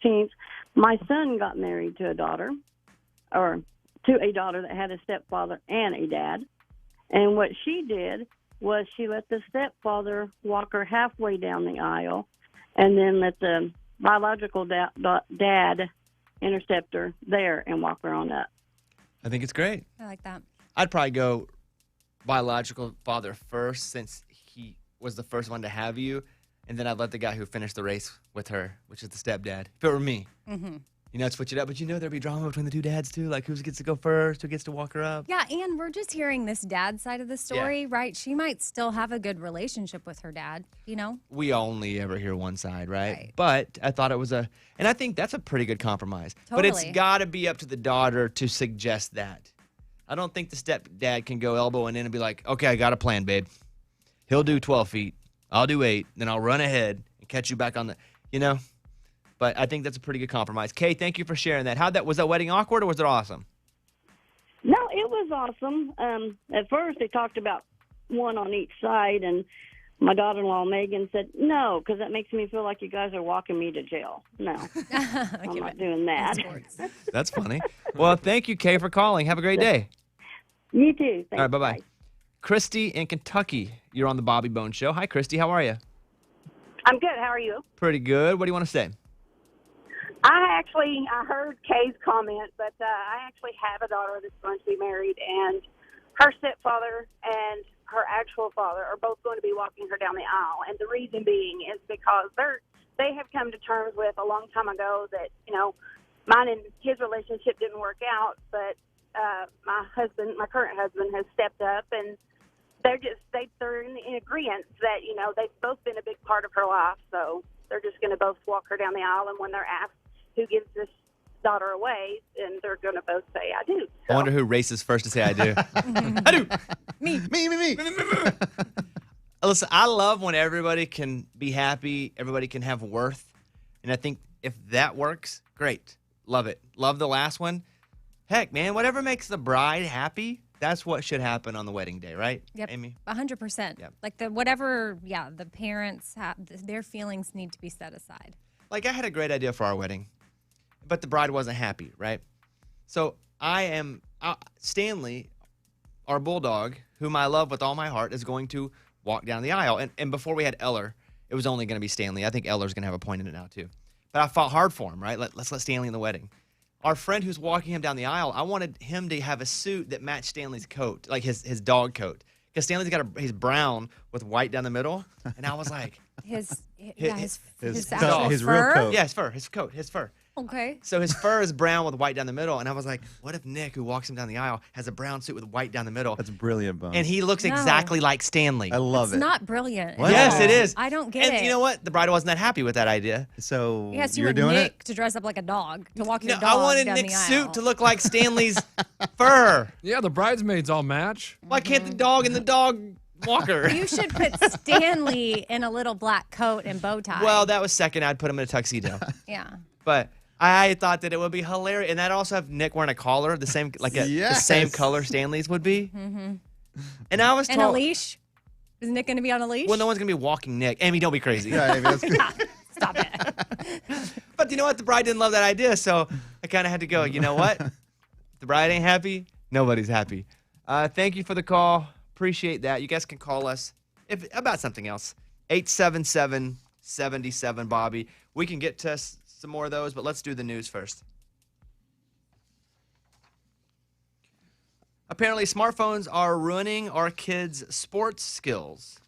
16th, my son got married to a daughter that had a stepfather and a dad. And what she did was she let the stepfather walk her halfway down the aisle and then let the biological dad intercept her there and walk her on up. I think it's great. I like that. I'd probably go biological father first since he was the first one to have you, and then I'd let the guy who finished the race with her, which is the stepdad, if it were me. Mm-hmm. You know, switch it up. But there'd be drama between the two dads, too. Like, who gets to go first? Who gets to walk her up? Yeah, and we're just hearing this dad side of the story, right? She might still have a good relationship with her dad, you know? We only ever hear one side, right? But I thought it was and I think that's a pretty good compromise. Totally. But it's got to be up to the daughter to suggest that. I don't think the stepdad can go elbowing in and be like, okay, I got a plan, babe. He'll do 12 feet. I'll do 8. Then I'll run ahead and catch you back on the, But I think that's a pretty good compromise. Kay, thank you for sharing that. Was that wedding awkward or was it awesome? No, it was awesome. At first, they talked about one on each side, and my daughter-in-law, Megan, said, no, because that makes me feel like you guys are walking me to jail. No, I'm not doing that. That's funny. Well, thank you, Kay, for calling. Have a great day. You too. Thanks. All right, bye-bye. Christy in Kentucky, you're on the Bobby Bones Show. Hi, Christy. How are you? I'm good. How are you? Pretty good. What do you want to say? I heard Kay's comment, but I actually have a daughter that's going to be married, and her stepfather and her actual father are both going to be walking her down the aisle. And the reason being is because they have come to terms with a long time ago that, mine and his relationship didn't work out, but my current husband has stepped up, and they're in agreement that, they've both been a big part of her life, so they're just going to both walk her down the aisle, and when they're asked who gives this daughter away, and they're going to both say, I do. So. I wonder who races first to say I do. I do. Me. Listen, I love when everybody can be happy, everybody can have worth, and I think if that works, great. Love it. Love the last one. Heck, man, whatever makes the bride happy, that's what should happen on the wedding day, right, Yep. Amy? 100%. Yep. Like the parents have, their feelings need to be set aside. Like, I had a great idea for our wedding, but the bride wasn't happy, right? So Stanley, our bulldog, whom I love with all my heart, is going to walk down the aisle. And before we had Eller, it was only going to be Stanley. I think Eller's going to have a point in it now, too. But I fought hard for him, right? Let's let Stanley in the wedding. Our friend who's walking him down the aisle, I wanted him to have a suit that matched Stanley's coat, like his dog coat. Because Stanley's he's brown with white down the middle. And I was like... His real coat. Yeah, his fur. Okay. So his fur is brown with white down the middle. And I was like, what if Nick, who walks him down the aisle, has a brown suit with white down the middle? That's brilliant, Bones. And he looks exactly like Stanley. I love it. It's not brilliant. What? Yes, it is. I don't get it. And you know what? The bride wasn't that happy with that idea. So Yes, you you're want doing Nick it? to dress up like a dog, to walk your No, dog I wanted down Nick's the aisle. suit to look like Stanley's fur. Yeah, the bridesmaids all match. Why can't the dog and the dog walker? You should put Stanley in a little black coat and bow tie. Well, that was second. I'd put him in a tuxedo. Yeah. But I thought that it would be hilarious. And I'd also have Nick wearing a collar, the same the same color Stanley's would be. Mm-hmm. And I was told... And a leash? Is Nick going to be on a leash? Well, no one's going to be walking Nick. Amy, don't be crazy. Yeah, Amy, that's good. Stop it. But you know what? The bride didn't love that idea, so I kind of had to go, you know what? The bride ain't happy. Nobody's happy. Thank you for the call. Appreciate that. You guys can call us about something else. 877-77-Bobby. We can get to some more of those, but let's do the news first. Apparently, smartphones are ruining our kids' sports skills.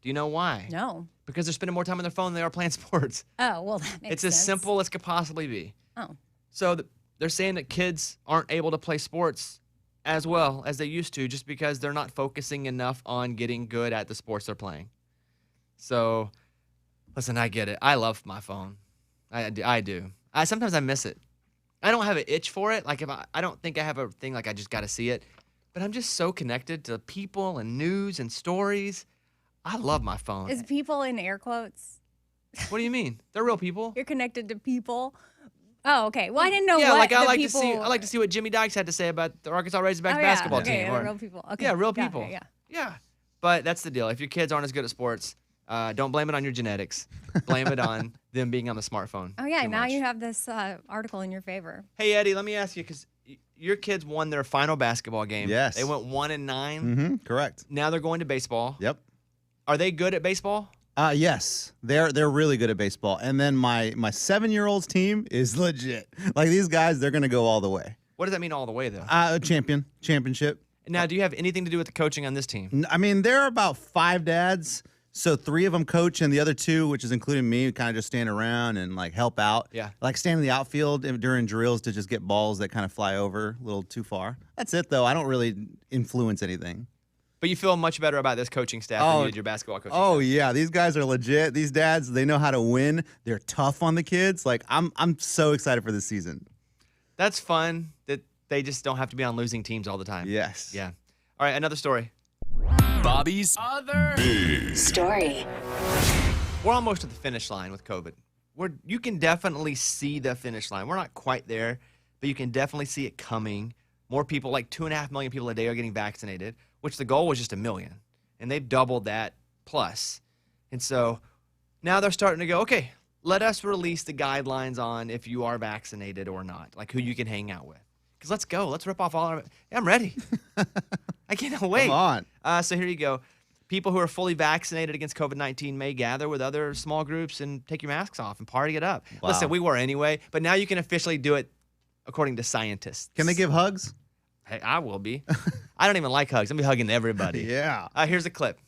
Do you know why? No. Because they're spending more time on their phone than they are playing sports. Oh, well, that makes It's sense. as simple as could possibly be. Oh. So they're saying that kids aren't able to play sports as well as they used to just because they're not focusing enough on getting good at the sports they're playing. So, listen, I get it. I love my phone. I do. Sometimes I miss it. I don't have an itch for it. Like, if I don't think I have a thing like I just got to see it. But I'm just so connected to people and news and stories. I love my phone. Is people in air quotes? What do you mean? They're real people. You're connected to people? Oh, okay. Well, I didn't know Yeah, what like I the like people... to see what Jimmy Dykes had to say about the Arkansas Razorbacks basketball okay, team. Yeah, real people. Okay. Yeah, real Got it, people. Yeah. Yeah. But that's the deal. If your kids aren't as good at sports, Don't blame it on your genetics. Blame it on them being on the smartphone. Oh, yeah. too Now much. you have this article in your favor. Hey, Eddie, let me ask you, because your kids won their final basketball game. Yes. They went 1-9. Mm-hmm. Correct. Now they're going to baseball. Yep. Are they good at baseball? Yes, they're really good at baseball. And then my 7-year-old's team is legit. Like these guys, they're gonna go all the way. What does that mean all the way, though? Championship. Now, do you have anything to do with the coaching on this team? I mean, there are about 5 dads, so 3 of them coach, and the other 2, which is including me, kind of just stand around and like help out. Yeah. Like stand in the outfield during drills to just get balls that kind of fly over a little too far. That's it, though. I don't really influence anything. But you feel much better about this coaching staff than you did your basketball coaching Oh staff. yeah, these guys are legit. These dads, they know how to win. They're tough on the kids. Like I'm so excited for this season. That's fun that they just don't have to be on losing teams all the time. Yes. Yeah. All right, another story. Bobby's other Story. We're almost at the finish line with COVID. You can definitely see the finish line. We're not quite there, but you can definitely see it coming. More people, like 2.5 million people a day, are getting vaccinated, which the goal was just 1 million. And they've doubled that plus. And so now they're starting to go, okay, let us release the guidelines on if you are vaccinated or not, like who you can hang out with. Because let's go. Let's rip off all our... Yeah, I'm ready. I can't wait. Come on. So here you go. People who are fully vaccinated against COVID-19 may gather with other small groups and take your masks off and party it up. Wow. Listen, we were anyway, but now you can officially do it according to scientists. Can they give hugs? Hey, I will be. I don't even like hugs. I'm going to be hugging everybody. Yeah. Here's a clip.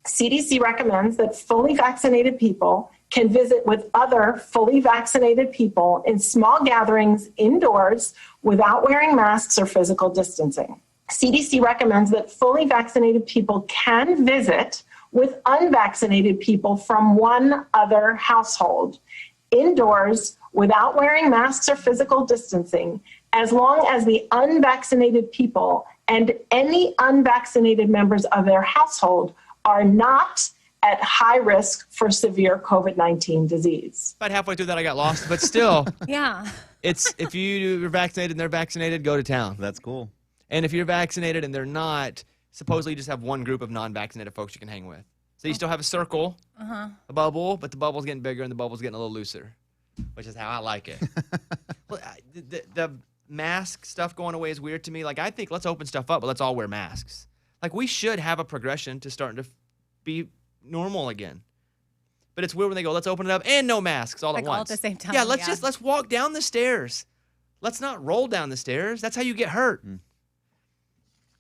CDC recommends that fully vaccinated people can visit with other fully vaccinated people in small gatherings indoors without wearing masks or physical distancing. CDC recommends that fully vaccinated people can visit with unvaccinated people from one other household indoors without wearing masks or physical distancing, as long as the unvaccinated people and any unvaccinated members of their household are not at high risk for severe COVID-19 disease. About halfway through that, I got lost, but still, Yeah. it's if you're vaccinated and they're vaccinated, go to town. That's cool. And if you're vaccinated and they're not, supposedly you just have one group of non-vaccinated folks you can hang with. So you still have a circle, a bubble, but the bubble's getting bigger and the bubble's getting a little looser, which is how I like it. Well, the mask stuff going away is weird to me. Like, I think let's open stuff up, but let's all wear masks. Like, we should have a progression to starting to be normal again. But it's weird when they go, let's open it up and no masks all at Like once. all at the same time, Yeah, yeah. let's walk down the stairs. Let's not roll down the stairs. That's how you get hurt.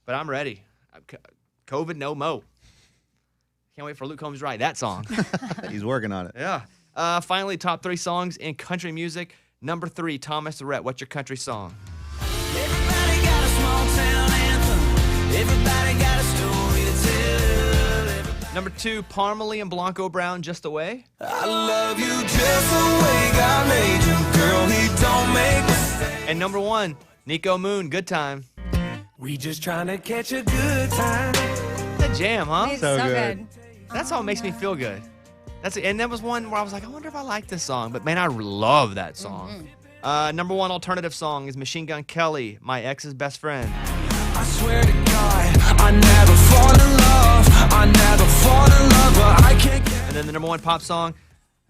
But I'm ready. COVID no mo. Can't wait for Luke Combs' Ride, that song. He's working on it. Yeah. Finally, top 3 songs in country music. Number 3, Thomas Rhett. What's your country song? Everybody got a small town anthem. Everybody got a story to tell. Number 2, Parmalee and Blanco Brown, Just the Way. I love you just the way God made you, girl. He don't make mistakes. And number 1, Nico Moon, Good Time. We just trying to catch a good time. That jam, huh? It's So so good. good. That song makes me feel good. And that was one where I was like, I wonder if I like this song. But man, I love that song. Number 1 alternative song is Machine Gun Kelly, My Ex's Best Friend. I swear to God, I never fall in love. I never fall in love, but I can't get. And then the number 1 pop song,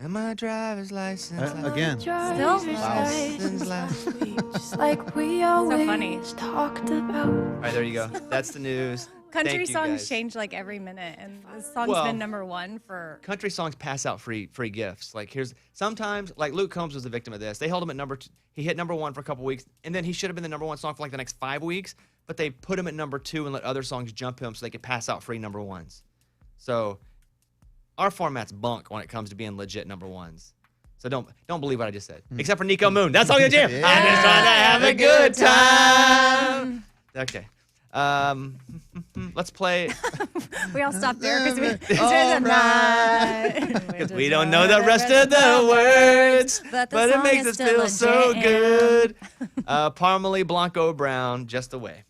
and my driver's license. Again. Still? License last. Just like we So always funny. talked about. All right, there you go. That's the news. Country Thank you, songs guys. change like every minute, and this song's Well, been number 1 for. Country songs pass out free gifts. Like sometimes, like Luke Combs was a victim of this. They held him at number 2. He hit number 1 for a couple weeks, and then he should have been the number 1 song for like the next 5 weeks. But they put him at number 2 and let other songs jump him so they could pass out free number 1s. So our format's bunk when it comes to being legit number 1s. So don't believe what I just said. Except for Nico Moon. That's all you jam. Yeah. I'm just trying to have a good time. Okay. Let's play. We all stopped there because we. All right. Because we don't know the rest of the words, But the but it song makes is us still feel a so jam. good. Parmalee, Blanco Brown, Just the Way.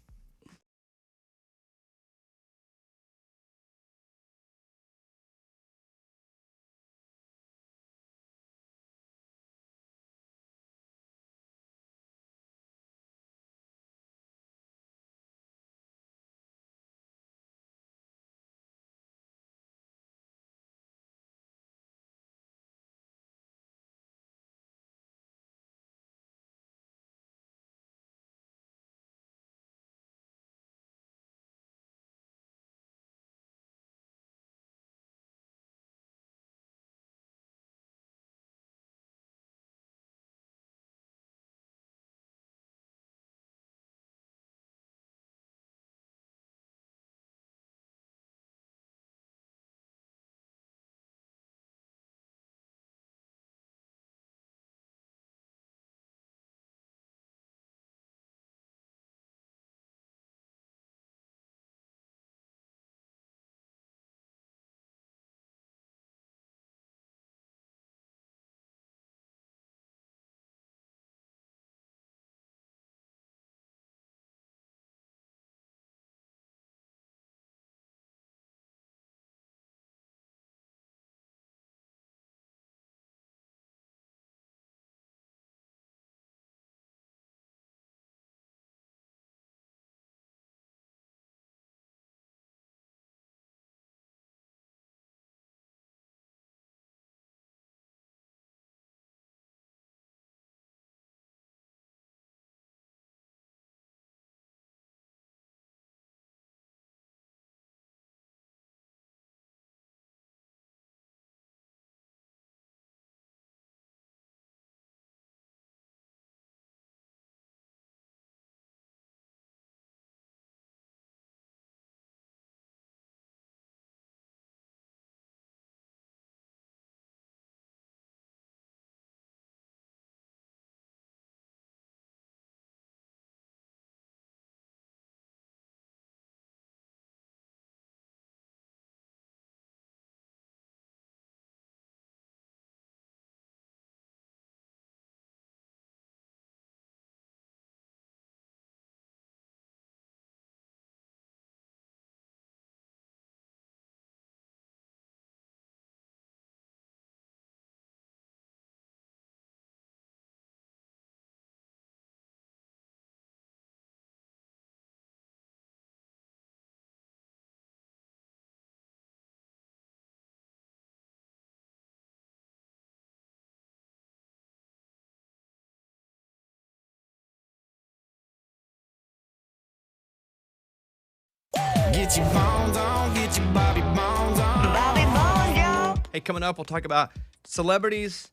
Get your bones on, get your Bobby bones on. Bobby bones, yo. Hey, coming up, we'll talk about celebrities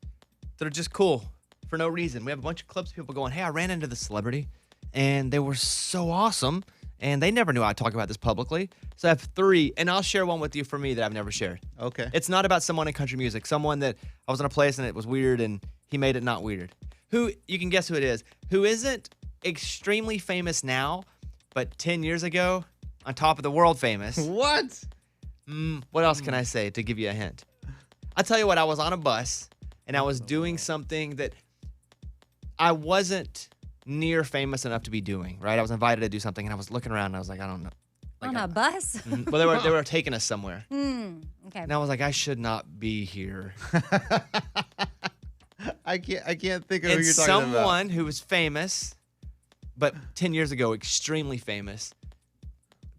that are just cool for no reason. We have a bunch of clips of people going, hey, I ran into the celebrity, and they were so awesome, and they never knew I'd talk about this publicly. So I have 3, and I'll share one with you for me that I've never shared. Okay. It's not about someone in country music, someone that I was in a place and it was weird, and he made it not weird. Who, you can guess who it is, who isn't extremely famous now, but 10 years ago, on top of the world famous. What? What else can I say to give you a hint? I'll tell you what, I was on a bus, and I was doing something that I wasn't near famous enough to be doing, right? I was invited to do something, and I was looking around, and I was like, I don't know. Like, On a bus? Well, they were taking us somewhere. Okay. And I was like, I should not be here. I can't think of And who you're talking about. someone who was famous, but 10 years ago, extremely famous,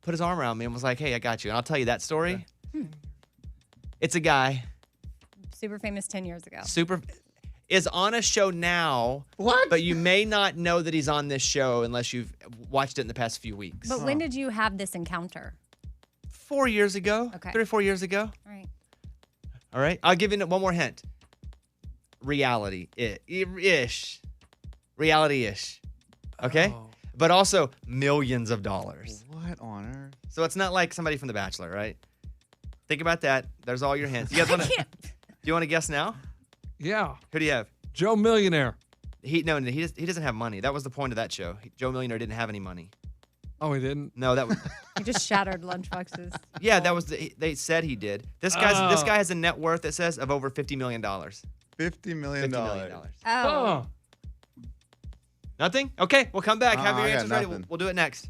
put his arm around me and was like, hey, I got you. And I'll tell you that story. It's a guy, Super famous 10 years ago. is on a show now. What? But you may not know that he's on this show unless you've watched it in the past few weeks. But when did you have this encounter? 4 years ago. Okay. 3 or 4 years ago. All right. All right. I'll give you one more hint. Reality-ish. Reality-ish. Okay? Oh. But also millions of dollars. What on earth? So it's not like somebody from The Bachelor, right? Think about that. There's all your hints. You guys want to? Do you want to guess now? Yeah. Who do you have? Joe Millionaire. He doesn't have money. That was the point of that show. Joe Millionaire didn't have any money. Oh, he didn't? No, that was You just shattered Lunchbox's. yeah. That was they said he did. This guy has a net worth, it says, of over $50 million. $50 $50 million. million. Oh. Nothing? Okay, we'll come back. Have your I got answers ready. nothing. We'll do it next.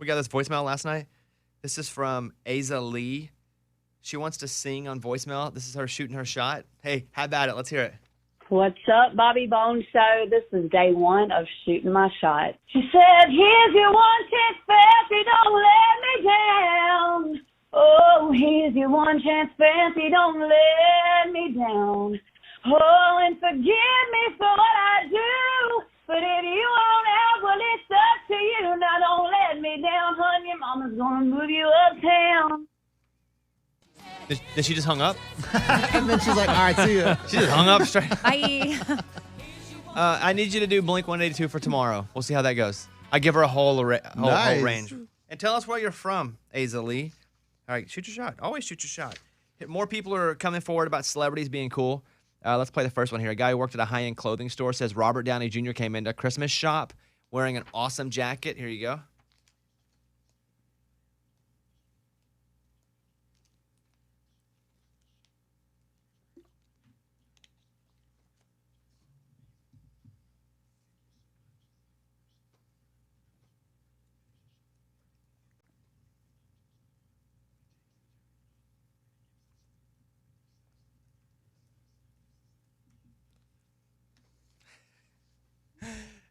We got this voicemail last night. This is from Aza Lee. She wants to sing on voicemail. This is her shooting her shot. Hey, have at it. Let's hear it. What's up, Bobby Bones Show? This is day one of shooting my shot. She said, here's your one chance, Fancy, don't let me down. Oh, here's your one chance, Fancy, don't let me down. Oh, and forgive me for what I do. But if you want out, well, it's up to you. Now don't let me down, hon. Your mama's gonna move you uptown. Did she just hung up? And then she's like, all right, see ya. She just hung up straight. Bye. I need you to do Blink 182 for tomorrow. We'll see how that goes. I give her a whole range. And tell us where you're from, Aza Lee. All right, shoot your shot. Always shoot your shot. More people are coming forward about celebrities being cool. Let's play the first one here. A guy who worked at a high-end clothing store says Robert Downey Jr. came into a Christmas shop wearing an awesome jacket. Here you go.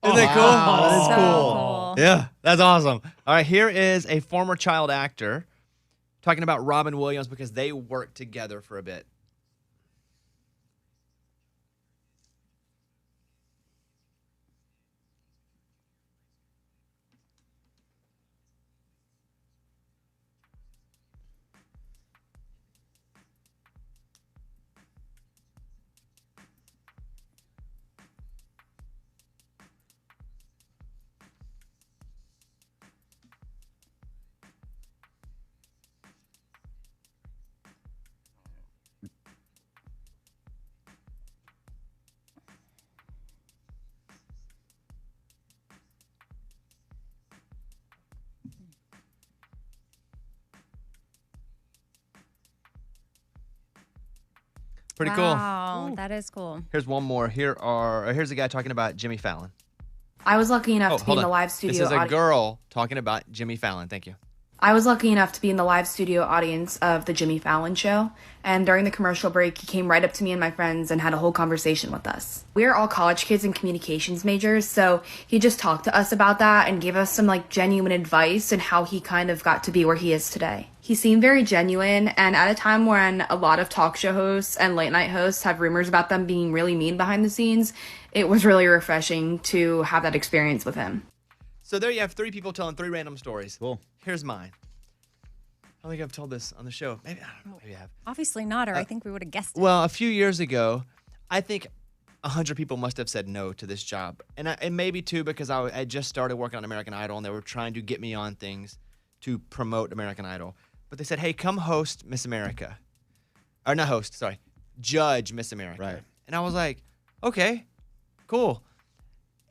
Isn't that cool? Wow, that is So cool. cool. Yeah, that's awesome. All right, here is a former child actor talking about Robin Williams because they worked together for a bit. Pretty cool. Wow, that is cool. Here's one more. Here's a guy talking about Jimmy Fallon. I was lucky enough to be in hold the on. live studio This is a audience. girl talking about Jimmy Fallon. Thank you. I was lucky enough to be in the live studio audience of the Jimmy Fallon show, and during the commercial break, he came right up to me and my friends and had a whole conversation with us. We're all college kids and communications majors, so he just talked to us about that and gave us some genuine advice and how he kind of got to be where he is today. He seemed very genuine, and at a time when a lot of talk show hosts and late night hosts have rumors about them being really mean behind the scenes, it was really refreshing to have that experience with him. So there you have 3 people telling 3 random stories. Cool. Here's mine. I don't think I've told this on the show. Maybe I don't know. Maybe I have. Obviously not, or I think we would have guessed it. Well, a few years ago, I think 100 people must have said no to this job. And maybe 2 because I just started working on American Idol, and they were trying to get me on things to promote American Idol. But they said, hey, come host Miss America. Or not host, sorry. Judge Miss America. Right. And I was like, okay, cool.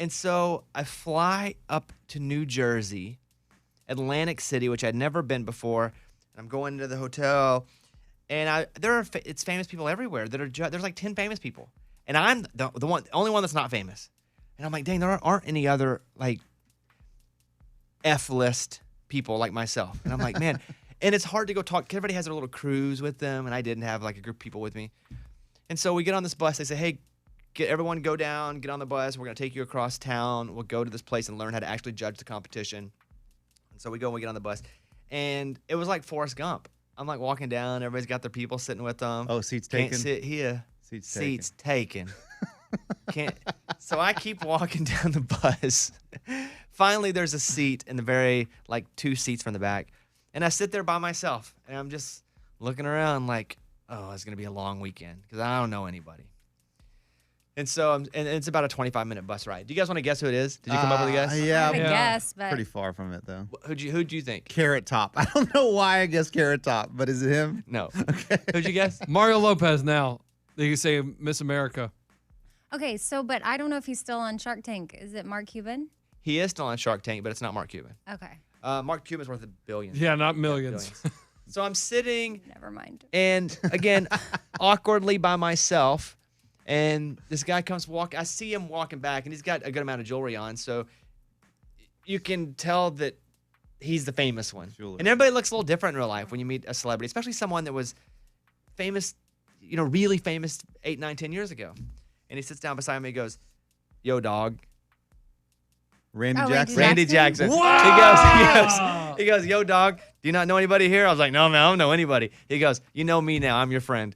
And so I fly up to New Jersey, Atlantic City, which I'd never been before. And I'm going into the hotel, and it's famous people everywhere that are there's like 10 famous people, and I'm the only one that's not famous. And I'm like, dang, there aren't any other F-list people like myself. And I'm like, man, and it's hard to go talk. Everybody has their little cruise with them, and I didn't have a group of people with me. And so we get on this bus. They say, hey, everyone go down, get on the bus. We're gonna take you across town. We'll go to this place and learn how to actually judge the competition. And so we go and we get on the bus. And it was like Forrest Gump. I'm walking down. Everybody's got their people sitting with them. Oh, seats taken. Can't sit here. Seats taken. Can't. So I keep walking down the bus. Finally, there's a seat in the very 2 seats from the back, and I sit there by myself, and I'm just looking around oh, it's gonna be a long weekend because I don't know anybody. And so and it's about a 25-minute bus ride. Do you guys want to guess who it is? Did you come up with a guess? Yeah, I guess, but pretty far from it though. Who'd you think? Carrot Top. I don't know why I guess Carrot Top, but is it him? No. Okay. Who'd you guess? Mario Lopez now. They say Miss America. okay. So, but I don't know if he's still on Shark Tank. Is it Mark Cuban? He is still on Shark Tank, but it's not Mark Cuban. Okay, Mark Cuban's worth $1 billion. Yeah, not millions. So I'm sitting, never mind. and again, awkwardly by myself, and this guy comes I see him walking back, and he's got a good amount of jewelry on, so you can tell that he's the famous one. Sure. And everybody looks a little different in real life when you meet a celebrity, especially someone that was famous, really famous 8, 9, 10 years ago. And he sits down beside me and goes, "Yo, dog." Randy Oh, Jackson. Randy Jackson. He goes, "Yo, dog, do you not know anybody here?" I was like, "No, man, I don't know anybody." He goes, "You know me now. I'm your friend."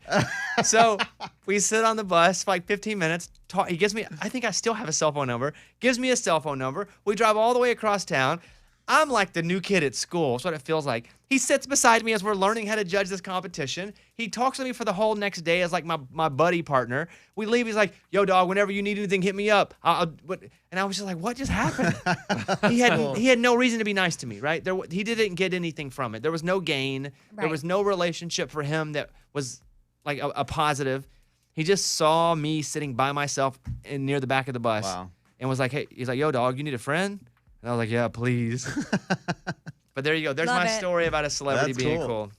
So we sit on the bus for like 15 minutes. Talk. He gives me, I think I still have a cell phone number, gives me a cell phone number. We drive all the way across town. I'm like the new kid at school. That's what it feels like. He sits beside me as we're learning how to judge this competition. He talks to me for the whole next day as like my buddy partner. We leave. He's like, "Yo, dog, whenever you need anything, hit me up." And I was just like, what just happened? He had no reason to be nice to me, right? He didn't get anything from it. There was no gain. Right. There was no relationship for him that was like a positive. He just saw me sitting by myself near the back of the bus. Wow. And was like, "Hey," he's like, "Yo, dog, you need a friend?" And I was like, "Yeah, please." But there you go. There's Love my it. story about a celebrity That's being cool. cool.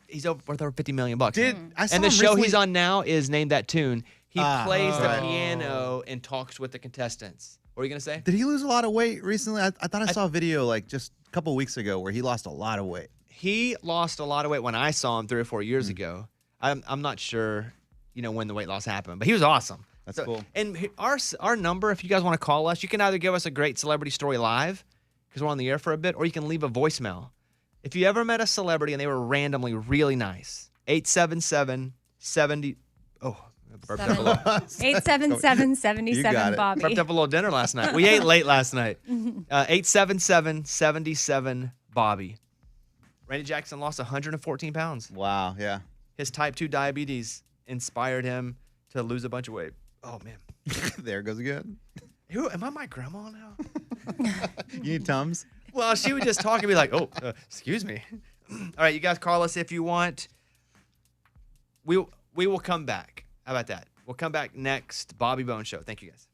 He's worth over $50 million. Dude, I saw And the him show recently- he's on now is Name That Tune. He plays the right. piano and talks with the contestants. What were you going to say? Did he lose a lot of weight recently? I thought I saw a video like just a couple weeks ago where he lost a lot of weight. He lost a lot of weight when I saw him 3 or 4 years ago. I'm not sure, when the weight loss happened, but he was awesome. That's cool. And our number, if you guys want to call us, you can either give us a great celebrity story live, because we're on the air for a bit, or you can leave a voicemail. If you ever met a celebrity and they were randomly really nice, 877-70. Oh, burped up a little. 877-77 Bobby. Burped up a little dinner last night. We ate late last night. 877-77 Bobby. Randy Jackson lost 114 pounds. Wow, yeah. His type 2 diabetes inspired him to lose a bunch of weight. Oh, man. There it goes again. Am I my grandma now? You need Tums? Well, she would just talk and be like, "Oh, excuse me." All right, you guys call us if you want. We will come back. How about that? We'll come back next. Bobby Bone Show. Thank you, guys.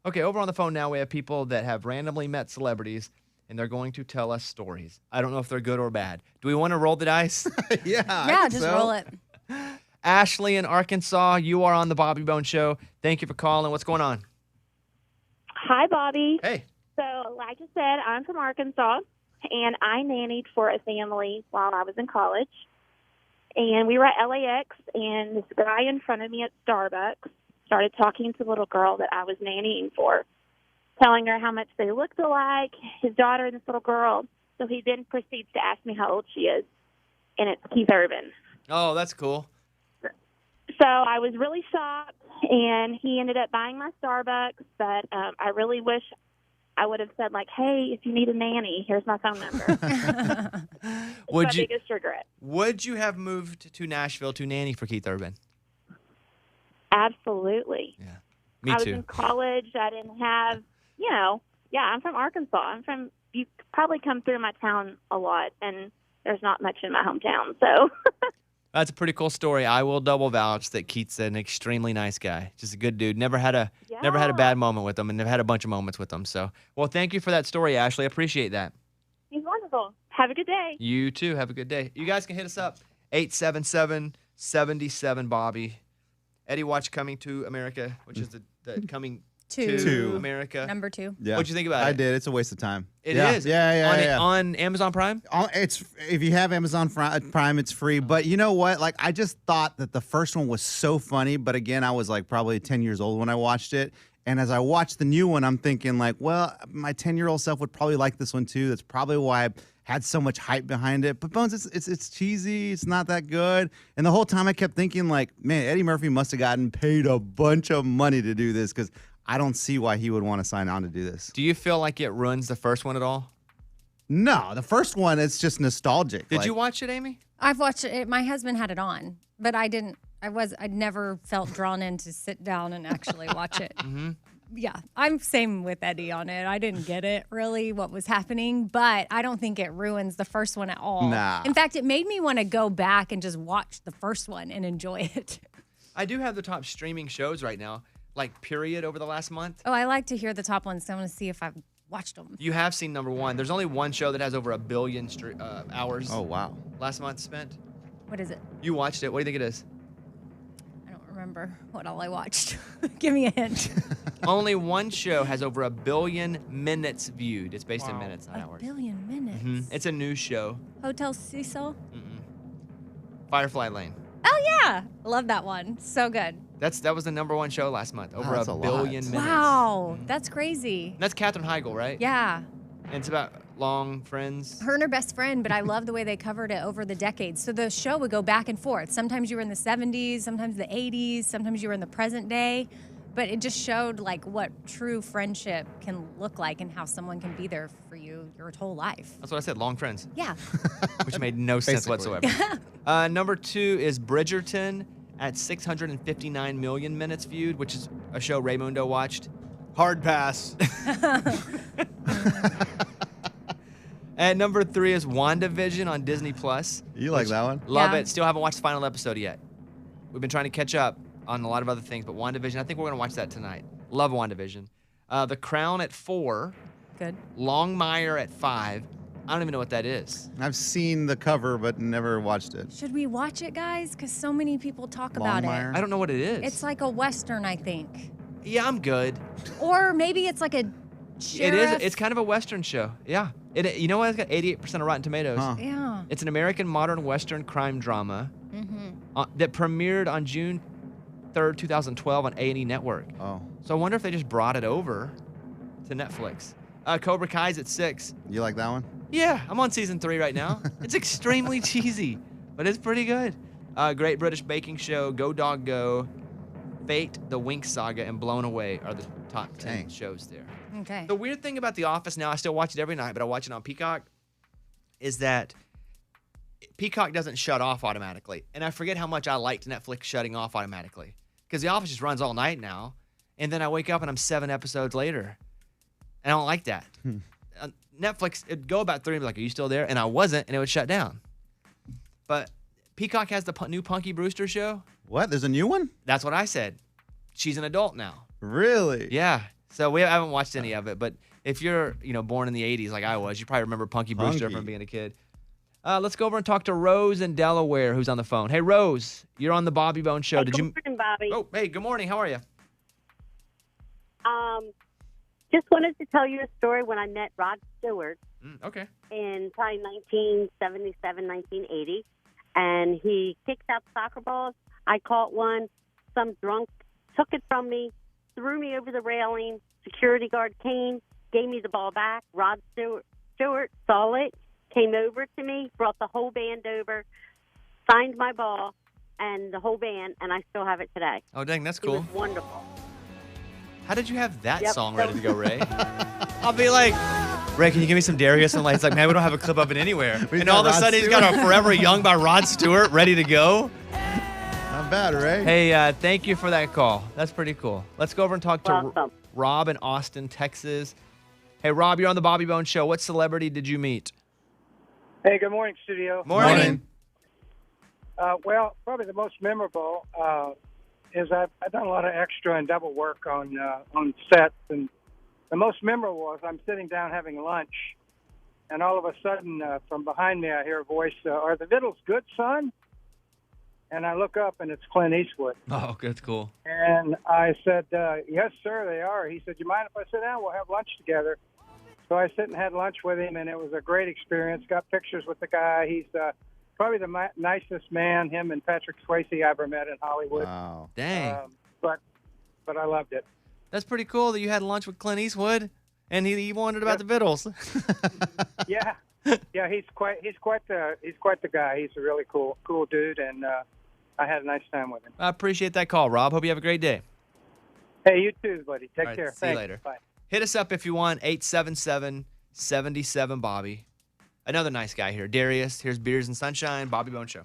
Okay, over on the phone now, we have people that have randomly met celebrities, and they're going to tell us stories. I don't know if they're good or bad. Do we want to roll the dice? Yeah, just roll it. Ashley in Arkansas, you are on the Bobby Bone Show. Thank you for calling. What's going on? Hi, Bobby. Hey. So, like I said, I'm from Arkansas, and I nannied for a family while I was in college. And we were at LAX, and this guy in front of me at Starbucks started talking to the little girl that I was nannying for, telling her how much they looked alike, his daughter and this little girl. So he then proceeds to ask me how old she is, and it's Keith Urban. Oh, that's cool. So I was really shocked, and he ended up buying my Starbucks, but I really wish I would have said, like, hey, if you need a nanny, here's my phone number. It's my biggest regret. Would you have moved to Nashville to nanny for Keith Urban? Absolutely. Yeah, me I was too. in college. I didn't have, I'm from Arkansas. You probably come through my town a lot, and there's not much in my hometown. So That's a pretty cool story. I will double vouch that Keith's an extremely nice guy. Just a good dude. Never had a bad moment with him, and never had a bunch of moments with him. So, well, thank you for that story, Ashley. I appreciate that. he's wonderful. Have a good day. You too. Have a good day. You guys can hit us up 877-77-Bobby. Eddie watched Coming to America, which is the Coming to America. Number 2. Yeah. What'd you think about it? I did. It's a waste of time. It yeah. is. Yeah. On Amazon Prime? It's if you have Amazon Prime, it's free. But you know what? Like, I just thought that the first one was so funny. But again, I was like probably 10 years old when I watched it. And as I watched the new one, I'm thinking like, well, my 10-year-old self would probably like this one too. That's probably why I had so much hype behind it. But Bones, it's cheesy. It's not that good. And the whole time I kept thinking like, man, Eddie Murphy must have gotten paid a bunch of money to do this, because I don't see why he would want to sign on to do this. Do you feel like it ruins the first one at all? No, the first one, it's just nostalgic. Did you watch it, Amy? I've watched it. My husband had it on, but I didn't. I never felt drawn in to sit down and actually watch it. Mm-hmm. Yeah, I'm same with Eddie on it. I didn't get it really what was happening, but I don't think it ruins the first one at all. Nah. In fact, it made me want to go back and just watch the first one and enjoy it. I do have the top streaming shows right now, like period, over the last month. Oh, I like to hear the top ones, so I want to see if I've watched them. You have seen number 1. There's only one show that has over 1 billion hours. Oh, wow. Last month spent. What is it? You watched it. What do you think it is? I don't remember what all I watched. Give me a hint. Only one show has over 1 billion minutes viewed. It's based in minutes, not hours. 1 billion minutes. It's a news show. Hotel Cecil. Firefly Lane. Oh yeah, love that one. So good. That was the number 1 show last month. Over that's 1 a billion lot. minutes. Wow, that's crazy. And that's Katherine Heigl, right? Yeah. And it's about long friends. Her and her best friend, but I love the way they covered it over the decades. So the show would go back and forth. Sometimes you were in the 70s, sometimes the 80s, sometimes you were in the present day. But it just showed like what true friendship can look like and how someone can be there for you your whole life. That's what I said, long friends. Yeah. Which made no sense Basically. whatsoever. Number 2 is Bridgerton at 659 million minutes viewed, which is a show Raymundo watched. Hard pass. At number 3 is WandaVision on Disney Plus. You like that one? Love Yeah. it. Still haven't watched the final episode yet. We've been trying to catch up on a lot of other things, but WandaVision, I think we're going to watch that tonight. Love WandaVision. The Crown at 4. Good. Longmire at 5. I don't even know what that is. I've seen the cover, but never watched it. Should we watch it, guys? Because so many people talk about Longmire? it. I don't know what it is. It's like a Western, I think. Yeah, I'm good. Or maybe it's like a sheriff. It is. It's kind of a Western show. Yeah. You know what? It's got 88% of Rotten Tomatoes. Huh. Yeah. It's an American modern Western crime drama that premiered on June 3rd, 2012 on A&E Network. Oh. So I wonder if they just brought it over to Netflix. Cobra Kai's at 6. You like that one? Yeah, I'm on season 3 right now. It's extremely cheesy, but it's pretty good. Great British Baking Show, Go Dog Go, Fate, The Winx Saga, and Blown Away are the top 10 Dang. shows there. Okay. The weird thing about The Office now, I still watch it every night, but I watch it on Peacock, is that Peacock doesn't shut off automatically. And I forget how much I liked Netflix shutting off automatically. Because The Office just runs all night now. And then I wake up and I'm 7 episodes later. And I don't like that. Netflix, it'd go about 3 and be like, are you still there? And I wasn't, and it would shut down. But Peacock has the new Punky Brewster show. What? There's a new one? That's what I said. She's an adult now. Really? Yeah. So we haven't watched any of it, but if you're, born in the 80s like I was, you probably remember Punky Brewster Punky. from being a kid. Let's go over and talk to Rose in Delaware, who's on the phone. Hey, Rose, you're on the Bobby Bone Show. Good morning, Bobby. Oh, hey, good morning. How are you? Just wanted to tell you a story when I met Rod Stewart Okay. in probably 1977, 1980, and he kicked out soccer balls. I caught one. Some drunk took it from me, threw me over the railing. Security guard came, gave me the ball back. Rod Stewart saw it, came over to me, brought the whole band over, signed my ball, and the whole band, and I still have it today. Oh, dang, that's It cool. was wonderful. How did you have that Yep, song so- ready to go, Ray? I'll be like, Ray, can you give me some Darius? And he's like, man, we don't have a clip of it anywhere. We And got all of a Rod sudden, he's got a Stewart. Forever Young by Rod Stewart ready to go. Not bad, right? Hey, thank you for that call. That's pretty cool. Let's go over and talk to Welcome. Rob in Austin, Texas. Hey, Rob, you're on the Bobby Bone Show. What celebrity did you meet? Hey, good morning, studio. Morning. Well, probably the most memorable is I've done a lot of extra and double work on sets, and the most memorable was I'm sitting down having lunch, and all of a sudden from behind me I hear a voice, "Are the victuals good, son?" And I look up, and it's Clint Eastwood. Oh, that's cool. And I said, "Yes, sir, they are." He said, "You mind if I sit down? We'll have lunch together." So I sit and had lunch with him, and it was a great experience. Got pictures with the guy. He's probably the nicest man, him and Patrick Swayze, I ever met in Hollywood. Wow. Dang. But I loved it. That's pretty cool that you had lunch with Clint Eastwood, and he wondered about the Vittles. Yeah, yeah. He's quite the guy. He's a really cool dude, and I had a nice time with him. I appreciate that call, Rob. Hope you have a great day. Hey, you too, buddy. Take All right, care. see you Thanks. later. Bye. Hit us up if you want, 877-77-BOBBY. Another nice guy here. Darius, here's Beers and Sunshine, Bobby Bone Show.